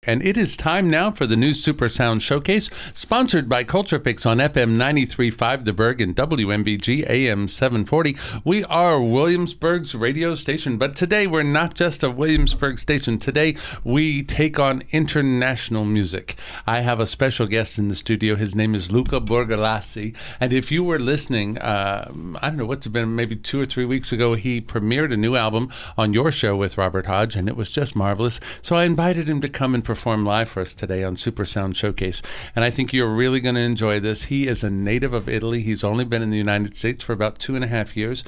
And it is time now for the new Super Sound Showcase, sponsored by Culture Fix on FM 93.5 The Burg and WMBG AM 740. We are Williamsburg's radio station, but today we're not just a Williamsburg station. Today we take on international music. I have a special guest in the studio. His name is Luca Burgalassi. And if you were listening, I don't know, what's it been, maybe 2 or 3 weeks ago, he premiered a new album on your show with Robert Hodge, and it was just marvelous. So I invited him to come and perform live for us today on Super Sound Showcase. And I think you're really going to enjoy this. He is a native of Italy. He's only been in the United States for about 2.5 years.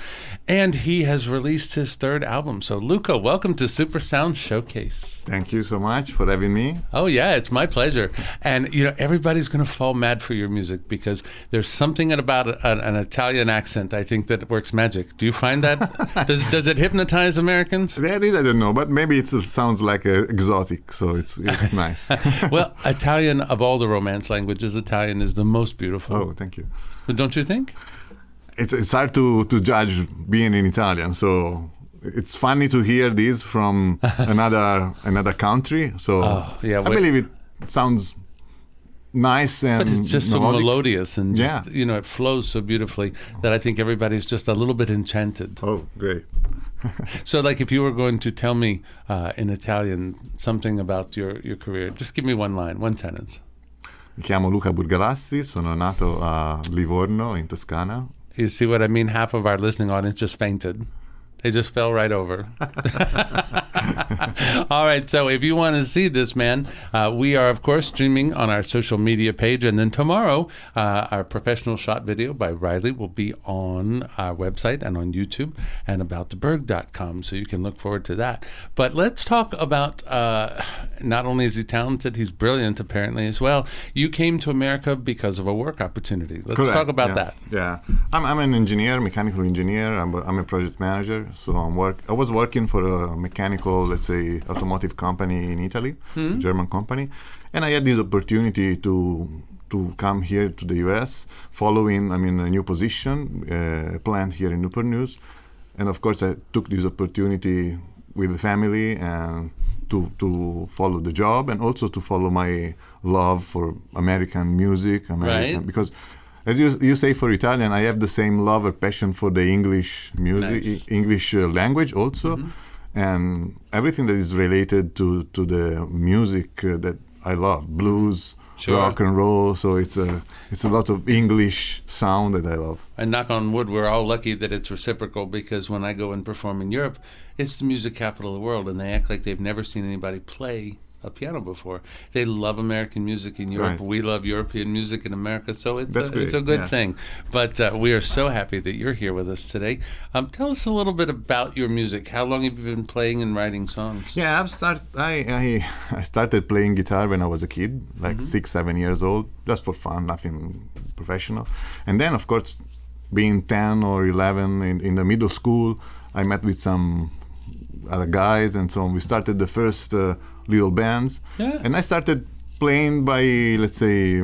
And he has released his third album. So Luca, welcome to Super Sound Showcase. Thank you so much for having me. Oh yeah, it's my pleasure. And you know, everybody's going to fall mad for your music because there's something about an Italian accent, I think, that works magic. Do you find that? Does it hypnotize Americans? That is, I don't know, but maybe it sounds like exotic, so it's nice. Well, Italian, of all the Romance languages, Italian is the most beautiful. Oh, thank you. But don't you think? It's hard to judge being in Italian, so it's funny to hear this from another country. So I believe it sounds nice and but it's just melodic. So melodious and just you know, it flows so beautifully that I think everybody's just a little bit enchanted. Oh, great. So like if you were going to tell me in Italian something about your career, just give me one line, one sentence. Mi chiamo Luca Burgalassi, sono nato a Livorno in Toscana. You see what I mean? Half of our listening audience just fainted. They just fell right over. All right, so if you want to see this man, we are, of course, streaming on our social media page. And then tomorrow, our professional shot video by Riley will be on our website and on YouTube and abouttheburg.com. So you can look forward to that. But let's talk about, not only is he talented, he's brilliant, apparently, as well. You came to America because of a work opportunity. Let's Correct. talk about that. Yeah, I'm an engineer, mechanical engineer. I'm a project manager. So I was working for a mechanical, let's say, automotive company in Italy, a German company, and I had this opportunity to come here to the U.S. following, a new position, a plant here in Newport News, and of course I took this opportunity with the family and to follow the job and also to follow my love for American music, Right. Because. As you say for Italian, I have the same love or passion for the English music, Nice. English language also, and everything that is related to the music that I love, blues, rock and roll. So it's a lot of English sound that I love. And knock on wood, we're all lucky that it's reciprocal, because when I go and perform in Europe, it's the music capital of the world, and they act like they've never seen anybody play a piano before. They love American music in Europe. Right. We love European music in America, so it's That's a good yeah. thing. But we are so happy that you're here with us today. Tell us a little bit about your music. How long have you been playing and writing songs? Yeah, I started playing guitar when I was a kid, like 6-7 years old, just for fun, nothing professional. And then, of course, being 10 or 11 in the middle school, I met with some other guys, and so we started the first little bands. Yeah. And I started playing by, let's say,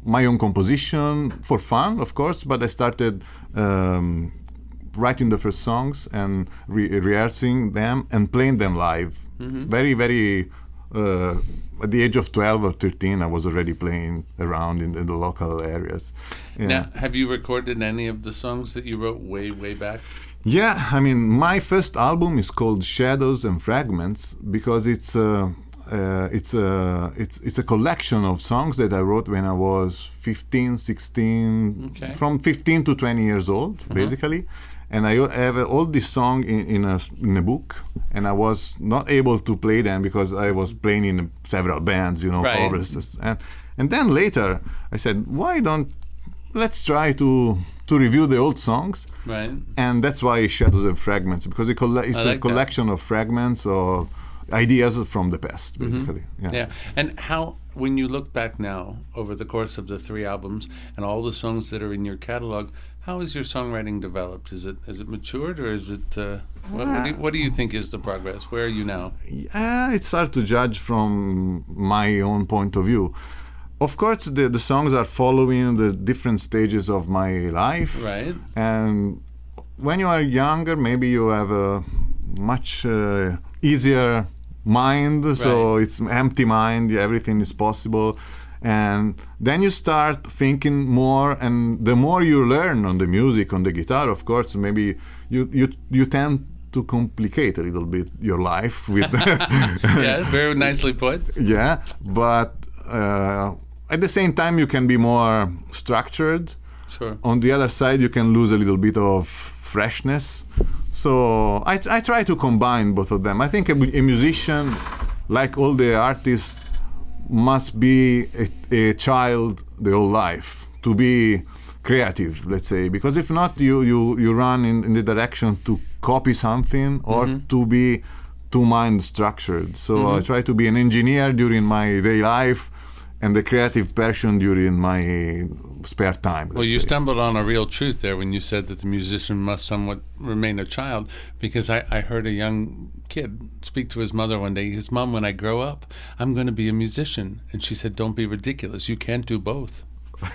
my own composition for fun, of course, but I started writing the first songs and rehearsing them and playing them live. Very, very, at the age of 12 or 13, I was already playing around in the local areas. Yeah. Now, have you recorded any of the songs that you wrote way, way back? Yeah, my first album is called Shadows and Fragments because it's a collection of songs that I wrote when I was 15, 16, from 15 to 20 years old, basically. And I have all these songs in a book, and I was not able to play them because I was playing in several bands, Right. covers. And then later I said, let's try to review the old songs. Right. And that's why Shadows and Fragments, because it's a collection of fragments or ideas from the past, basically. Yeah. And how, when you look back now over the course of the 3 albums and all the songs that are in your catalog, how is your songwriting developed? Is it matured, or is it what do you think is the progress? Where are you now? It's hard to judge from my own point of view. Of course, the songs are following the different stages of my life. Right. And when you are younger, maybe you have a much easier mind, so it's empty mind. Everything is possible. And then you start thinking more, and the more you learn on the music, on the guitar, of course, maybe you tend to complicate a little bit your life with yeah, very nicely put. Yeah, but at the same time you can be more structured. Sure. On the other side, you can lose a little bit of freshness. So I try to combine both of them. I think a musician, like all the artists, must be a child the whole life to be creative, let's say, because if not, you run in the direction to copy something or to be too mind structured. So I try to be an engineer during my day life and the creative person during my spare time. Well, you stumbled on a real truth there when you said that the musician must somewhat remain a child, because I heard a young kid speak to his mother one day. His mom, when I grow up, I'm going to be a musician. And she said, don't be ridiculous. You can't do both.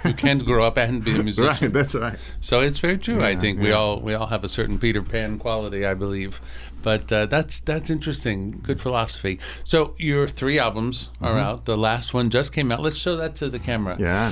You can't grow up and be a musician. Right, that's right. So it's very true. I think we all have a certain Peter Pan quality, I believe. But that's interesting. Good philosophy. So your 3 albums are out. The last one just came out. Let's show that to the camera. Yeah,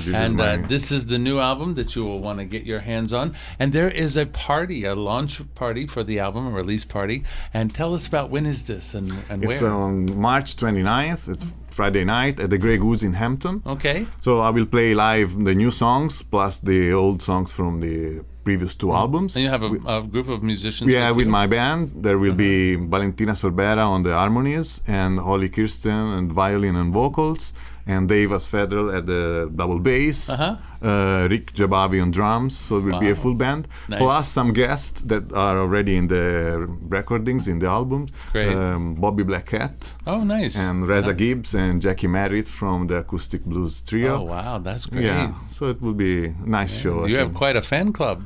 this is the new album that you will want to get your hands on. And there is a party, a launch party for the album, a release party. And tell us about when is this and where? It's on March 29th. It's Friday night at the Grey Goose in Hampton. Okay. So I will play live the new songs plus the old songs from the previous 2 albums. And you have a group of musicians? Yeah, with my band. There will be Valentina Sorbera on the harmonies and Holly Kirsten and violin and vocals, and Dave Asfedrel at the double bass, Rick Jabavi on drums, so it will be a full band, plus some guests that are already in the recordings, in the albums. Great. Bobby Blackett. Oh, nice. And Reza Gibbs and Jackie Merritt from the Acoustic Blues Trio. Oh, wow, that's great. Yeah, so it will be a nice show. You have quite a fan club.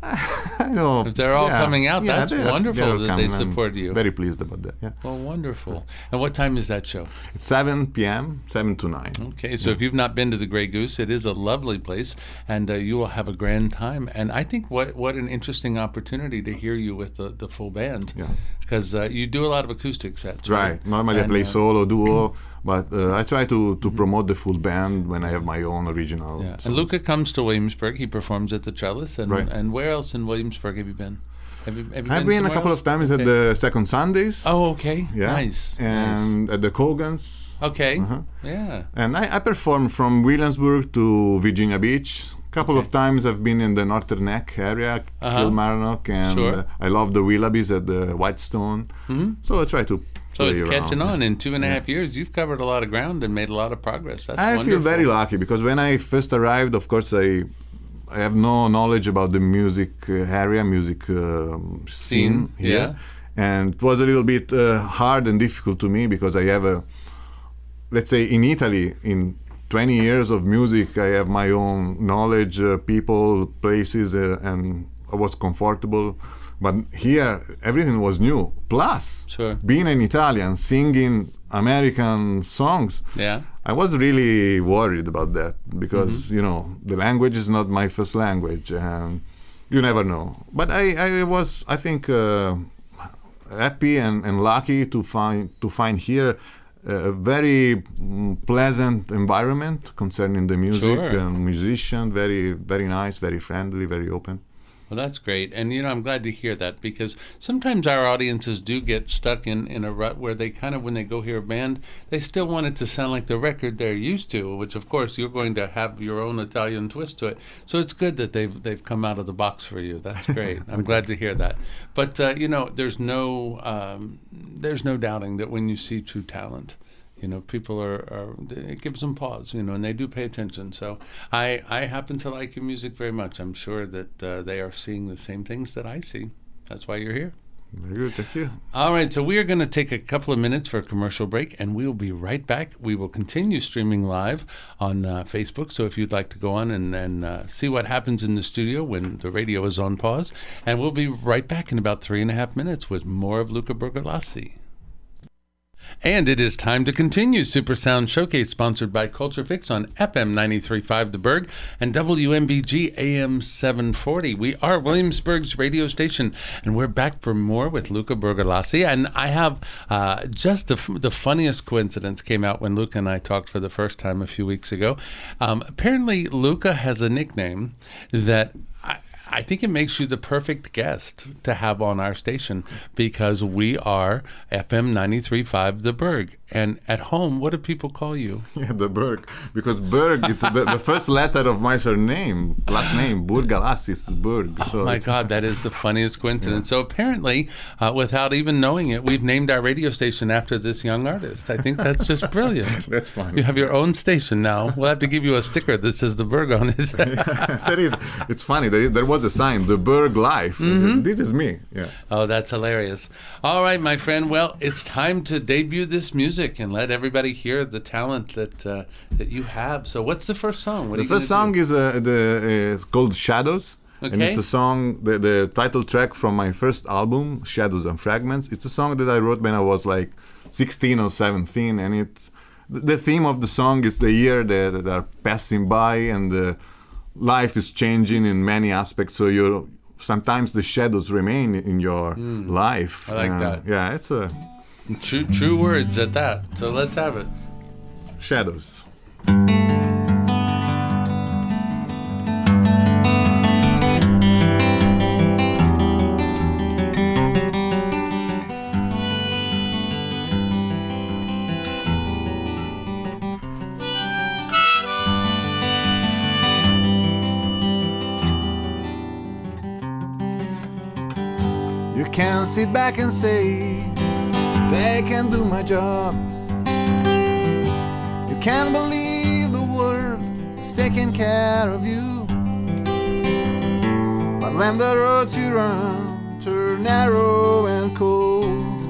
I know. If they're all coming out, that's wonderful that they support you. Very pleased about that. Yeah. Well, wonderful. And what time is that show? It's 7 p.m., 7 to 9. Okay, so if you've not been to the Grey Goose, it is a lovely place, and you will have a grand time. And I think what an interesting opportunity to hear you with the full band. Yeah. Because you do a lot of acoustic sets. Right. Normally I play solo, duo, but I try to promote the full band when I have my own original. Yeah. And Luca comes to Williamsburg. He performs at the Trellis. And where else in Williamsburg have you been? Have you I've been a couple of times at the Second Sundays. Oh, okay. Yeah. Nice. And at the Cogans. Okay. Yeah. And I performed from Williamsburg to Virginia Beach. Couple of times I've been in the Northern Neck area, Kilmarnock, and I love the Willoughbys at the Whitestone. So I try to So it's around. catching on. In 2.5 years, you've covered a lot of ground and made a lot of progress. That's I wonderful. feel very lucky because when I first arrived, of course, I have no knowledge about the music area, music scene here. And it was a little bit hard and difficult to me because I have let's say in Italy, in 20 years of music, I have my own knowledge, people, places, and I was comfortable. But here, everything was new. Plus, being an Italian, singing American songs, I was really worried about that because, you know, the language is not my first language, and you never know. But I was, I think, happy and lucky to find here a very pleasant environment concerning the music and musician, very, very nice, very friendly, very open. Well, that's great. And, you know, I'm glad to hear that because sometimes our audiences do get stuck in a rut where they kind of, when they go hear a band, they still want it to sound like the record they're used to, which, of course, you're going to have your own Italian twist to it. So it's good that they've come out of the box for you. That's great. I'm glad to hear that. But, you know, there's no doubting that when you see true talent, you know, people it gives them pause, you know, and they do pay attention. So I happen to like your music very much. I'm sure that they are seeing the same things that I see. That's why you're here. Very good, thank you. All right, so we are going to take a couple of minutes for a commercial break, and we'll be right back. We will continue streaming live on Facebook, so if you'd like to go on and see what happens in the studio when the radio is on pause. And we'll be right back in about 3.5 minutes with more of Luca Burgalassi. And it is time to continue Super Sound Showcase, sponsored by Culture Fix on FM 93.5 The Burg and WMBG AM 740. We are Williamsburg's radio station, and we're back for more with Luca Burgalassi. And I have just the funniest coincidence came out when Luca and I talked for the first time a few weeks ago. Apparently, Luca has a nickname that I think it makes you the perfect guest to have on our station, because we are FM 93.5 The Burg. And at home, what do people call you? Yeah, The Burg. Because Burg, it's the first letter of my surname, last name, Burgalassi, is Burg. So my God, that is the funniest coincidence. Yeah. So apparently, without even knowing it, we've named our radio station after this young artist. I think that's just brilliant. That's fun. You have your own station now. We'll have to give you a sticker that says The Burg on it. That is, it's funny. There was a sign, The Burg Life. Mm-hmm. This is me. Yeah. Oh, that's hilarious. All right, my friend. Well, it's time to debut this music and let everybody hear the talent that you have. So what's the first song? The first song is it's called Shadows. Okay. And it's a song, the title track from my first album, Shadows and Fragments. It's a song that I wrote when I was like 16 or 17. And it's the theme of the song is the year that are passing by, and life is changing in many aspects. So sometimes the shadows remain in your life. I like that. Yeah, it's a... True words at that. So let's have it. Shadows. You can sit back and say, they can do my job. You can't believe the world is taking care of you. But when the roads you run turn narrow and cold,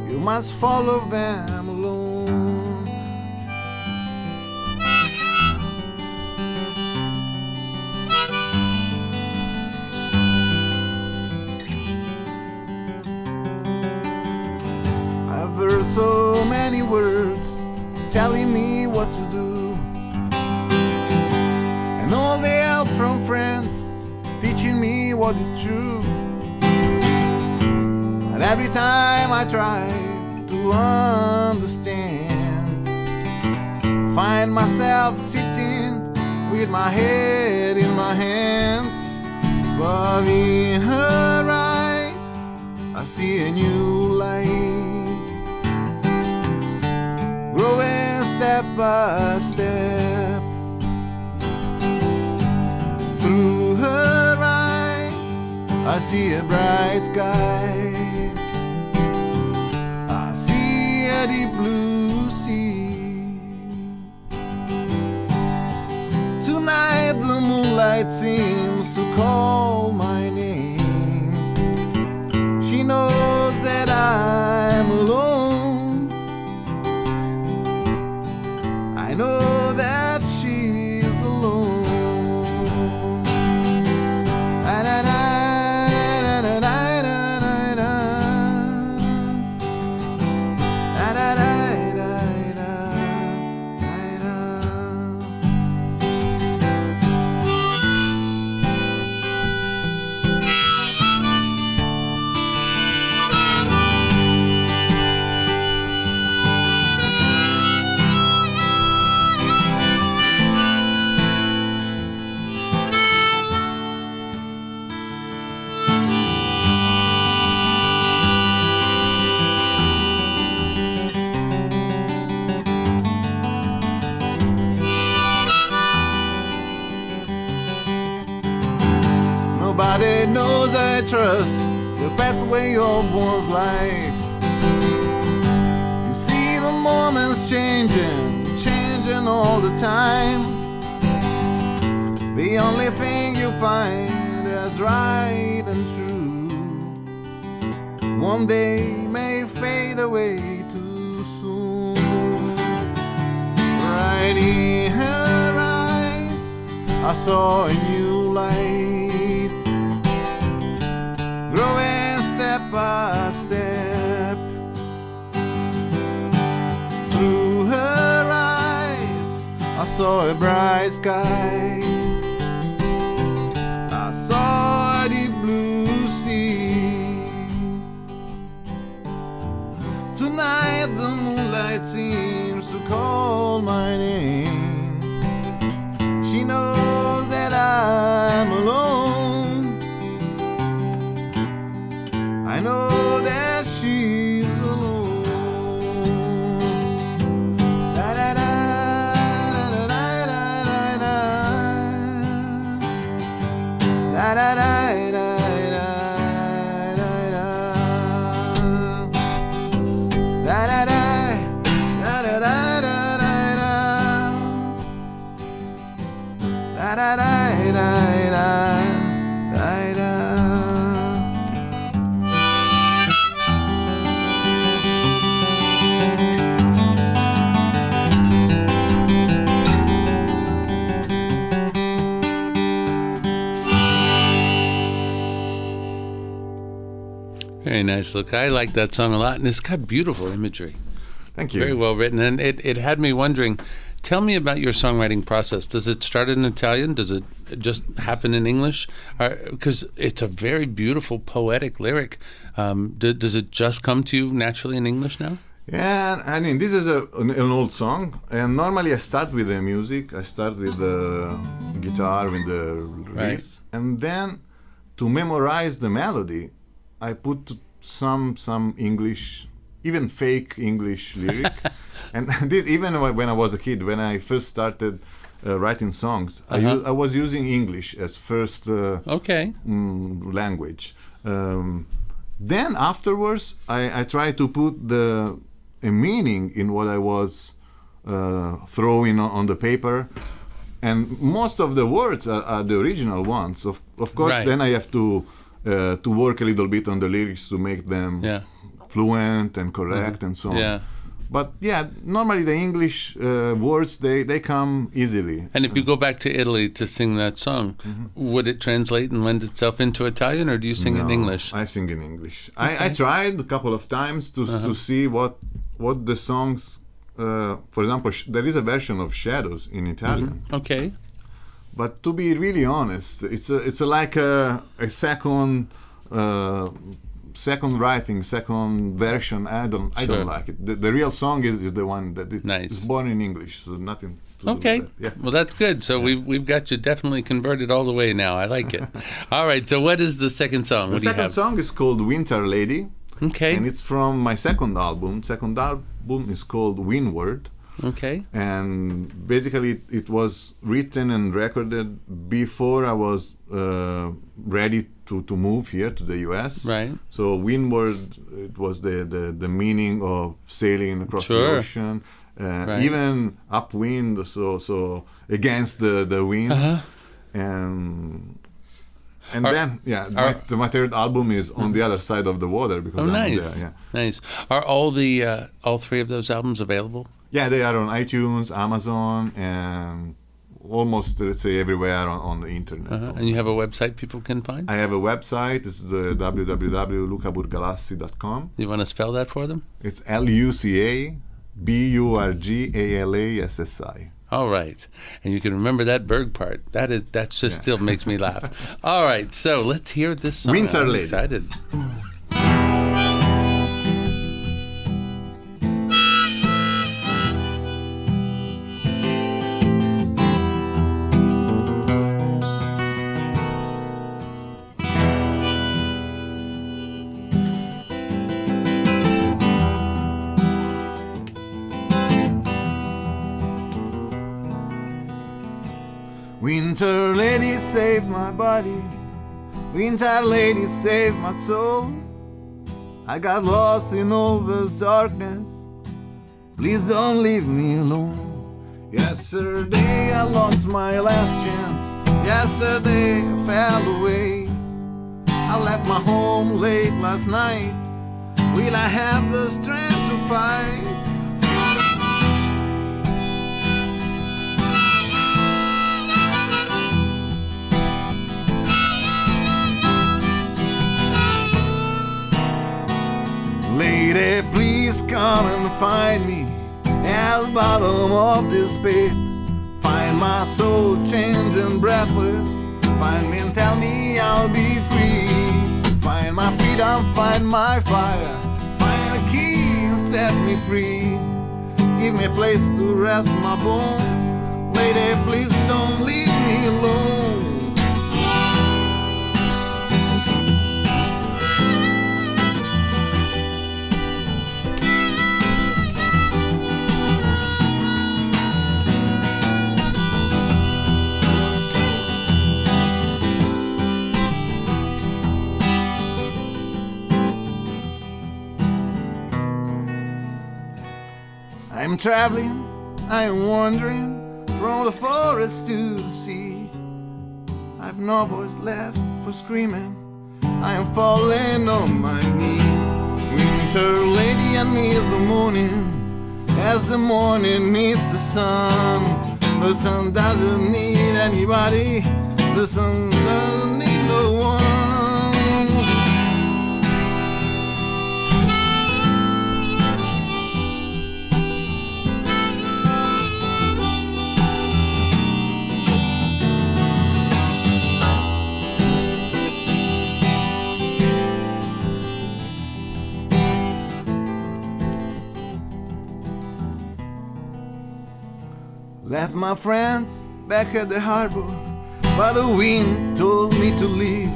you must follow them alone. I've heard so many words telling me what to do, and all the help from friends teaching me what is true. But every time I try to understand, find myself sitting with my head in my hands. But in her eyes I see a new light, growing step by step. Through her eyes I see a bright sky, I see a deep blue sea. Tonight the moonlight seems to call my name. She knows that I'm alone, I know that she's alone. Nobody knows I trust the pathway of one's life. You see the moments changing all the time. The only thing you find is right and true one day may fade away too soon. Right in her eyes I saw a new light, growing step by step. I saw a bright sky, I saw a deep blue sea. Tonight the moonlight seems to call my name. She knows that I'm alone. I know that she's alone. Da da da da da da da da da da. Very nice, Luca. I like that song a lot, and it's got beautiful imagery. Thank you. Very well written, and it had me wondering, tell me about your songwriting process. Does it start in Italian? Does it just happen in English? Because it's a very beautiful, poetic lyric. Does it just come to you naturally in English now? Yeah, I mean, this is an old song, and normally I start with the music. I start with the guitar, with the riff, Right. and then to memorize the melody, I put some English, even fake English lyric. And this, even when I was a kid, when I first started writing songs, I was using English as first Okay. language. Then afterwards, I tried to put a meaning in what I was throwing on the paper. And most of the words are the original ones. Of course, Right. then I have to work a little bit on the lyrics to make them fluent and correct and so on. Yeah. But yeah, normally the English words, they come easily. And if you go back to Italy to sing that song, would it translate and lend itself into Italian, or do you sing in English? I sing in English. Okay. I tried a couple of times to see what the songs. For example, there is a version of Shadows in Italian. Okay. But to be really honest, it's like a second writing, second version. I don't like it. The real song is the one that is born in English, so nothing to do with that. Yeah. Well, that's good. So we've got you definitely converted all the way now. I like it. All right. So what is the second song? The What do you second have? song is called Winter Lady. Okay. And it's from my second album. Second album is called Windward. Okay. And basically it was written and recorded before I was ready to move here to the US. Right. So Windward, it was the meaning of sailing across the ocean. Right. Even upwind, so against the wind. And then, my third album is on the other side of the water because I'm nice. there. Yeah. Nice. Are all three of those albums available? Yeah, they are on iTunes, Amazon, and almost, let's say, everywhere on the internet. And you have a website people can find? I have a website. It's the www.lucaburgalassi.com. You want to spell that for them? It's LucaBurgalassi. All right. And you can remember that Burg part. That just still makes me laugh. All right. So let's hear this song. Winter I'm Lady. excited. Winter lady, save my body. Winter lady, save my soul. I got lost in all this darkness. Please don't leave me alone. Yesterday I lost my last chance. Yesterday I fell away. I left my home late last night. Will I have the strength to fight? Lady, please come and find me at the bottom of this pit. Find my soul chained and breathless. Find me and tell me I'll be free. Find my freedom, find my fire. Find a key and set me free. Give me a place to rest my bones. Lady, please don't leave me alone. I'm traveling, I am wandering from the forest to the sea. I've no voice left for screaming, I am falling on my knees. Winter lady, I need the morning, as the morning needs the sun. The sun doesn't need anybody, the sun doesn't need no one. Left my friends back at the harbor, but the wind told me to leave.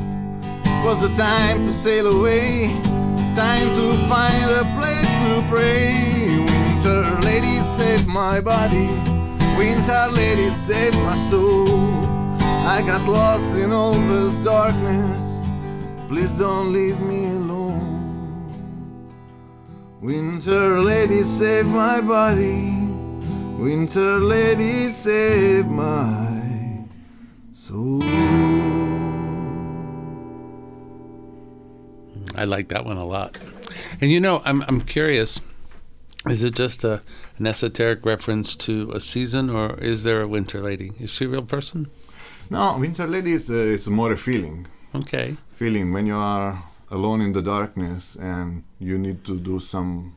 It was the time to sail away, time to find a place to pray. Winter lady, save my body. Winter lady, save my soul. I got lost in all this darkness. Please don't leave me alone. Winter lady, save my body. Winter lady, save my soul. I like that one a lot. And you know, I'm curious, is it just an esoteric reference to a season, or is there a winter lady? Is she a real person? No, winter lady is more a feeling. Okay. Feeling when you are alone in the darkness and you need to do some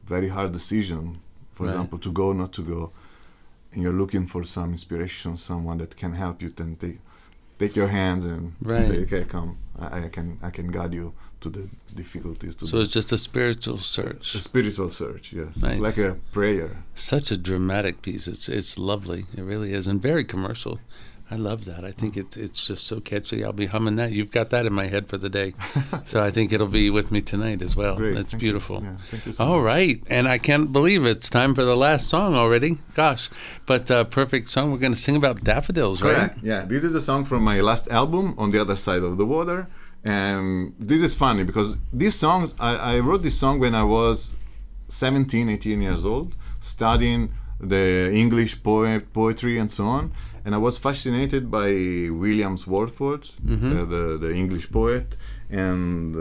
very hard decision. For example, to go, not to go, and you're looking for some inspiration, someone that can help you, then take your hands and say, okay, come, I can guide you to the difficulties. So it's just a spiritual search. A spiritual search, yes. Nice. It's like a prayer. Such a dramatic piece. It's lovely. It really is, and very commercial. I love that. I think it's just so catchy. I'll be humming that. You've got that in my head for the day. So I think it'll be with me tonight as well. Great. That's beautiful. Yeah, thank you so All much. right. And I can't believe it's time for the last song already. Gosh. But perfect song. We're going to sing about daffodils, right? Correct. Yeah, this is a song from my last album, On the Other Side of the Water. And this is funny because these songs, I wrote this song when I was 17, 18 years old, studying the English poetry and so on. And I was fascinated by William Wordsworth, the English poet. And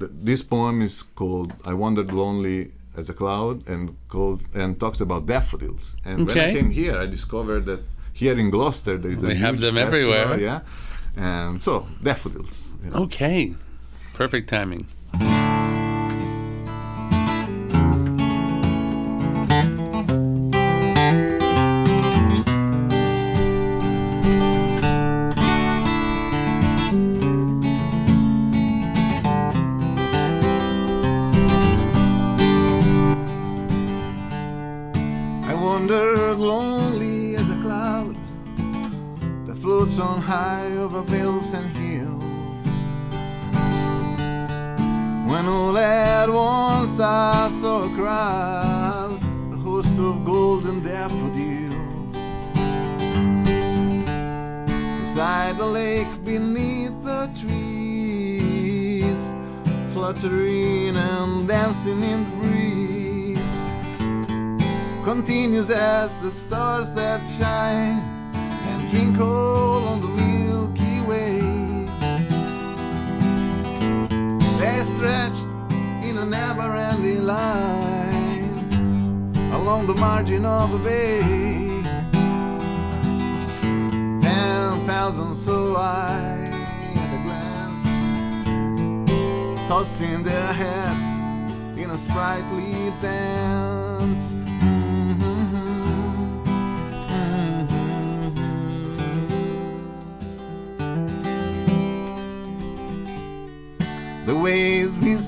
this poem is called I Wandered Lonely as a Cloud and talks about daffodils. And when I came here, I discovered that here in Gloucester, there is a huge have them festival, everywhere. Yeah. And so, daffodils. You know. Okay. Perfect timing. On high over vales and hills, when all at once I saw a crowd, a host of golden daffodils, beside the lake beneath the trees, fluttering and dancing in the breeze, continues as the stars that shine and twinkle on the Milky Way. They stretched in a never-ending line along the margin of a bay. 10,000 saw I at a glance, tossing their heads in a sprightly dance.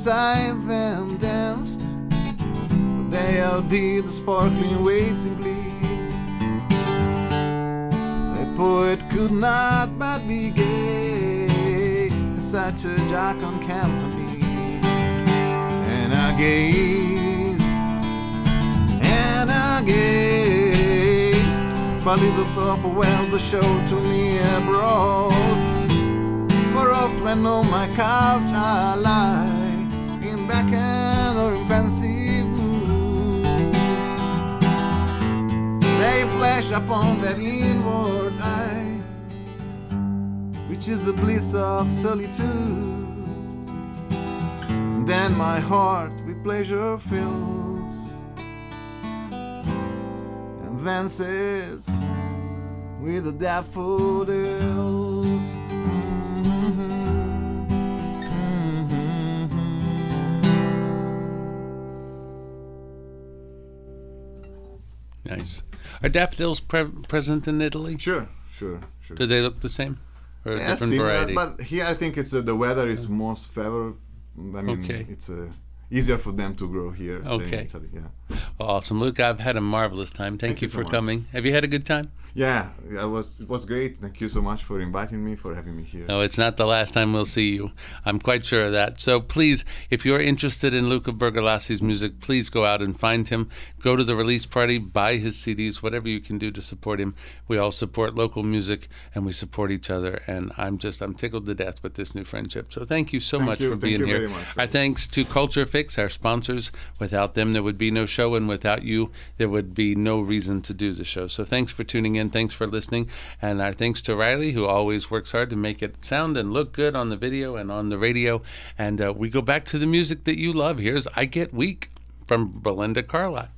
sighed and danced, but they outdid the sparkling waves in glee. A poet could not but be gay in such a jocund company. And I gazed, but little thought for well the show to me brought. For oft when on my couch I lie, in backhand or in pensive mood, they flash upon that inward eye, which is the bliss of solitude. Then my heart with pleasure fills, and then says with the daffodils. Nice. Are daffodils present in Italy? Sure. Do they look the same? Or a Yeah, different similar, variety? but here I think it's the weather is most favorable. I mean, Okay. it's easier for them to grow here than in Okay. Italy. Yeah. Awesome. Luca, I've had a marvelous time. Thank you you so for much. coming. Have you had a good time? Yeah, it was great. Thank you so much for inviting me, for having me here. No, it's not the last time we'll see you. I'm quite sure of that. So please, if you're interested in Luca Burgalassi's music, please go out and find him. Go to the release party, buy his CDs, whatever you can do to support him. We all support local music and we support each other. And I'm tickled to death with this new friendship. So thank you so much for being you here. very much. Our thanks to Culture Fix, our sponsors. Without them, there would be no show, and without you, there would be no reason to do the show. So thanks for tuning in. Thanks for listening. And our thanks to Riley, who always works hard to make it sound and look good on the video and on the radio. And we go back to the music that you love. Here's I Get Weak from Belinda Carlisle.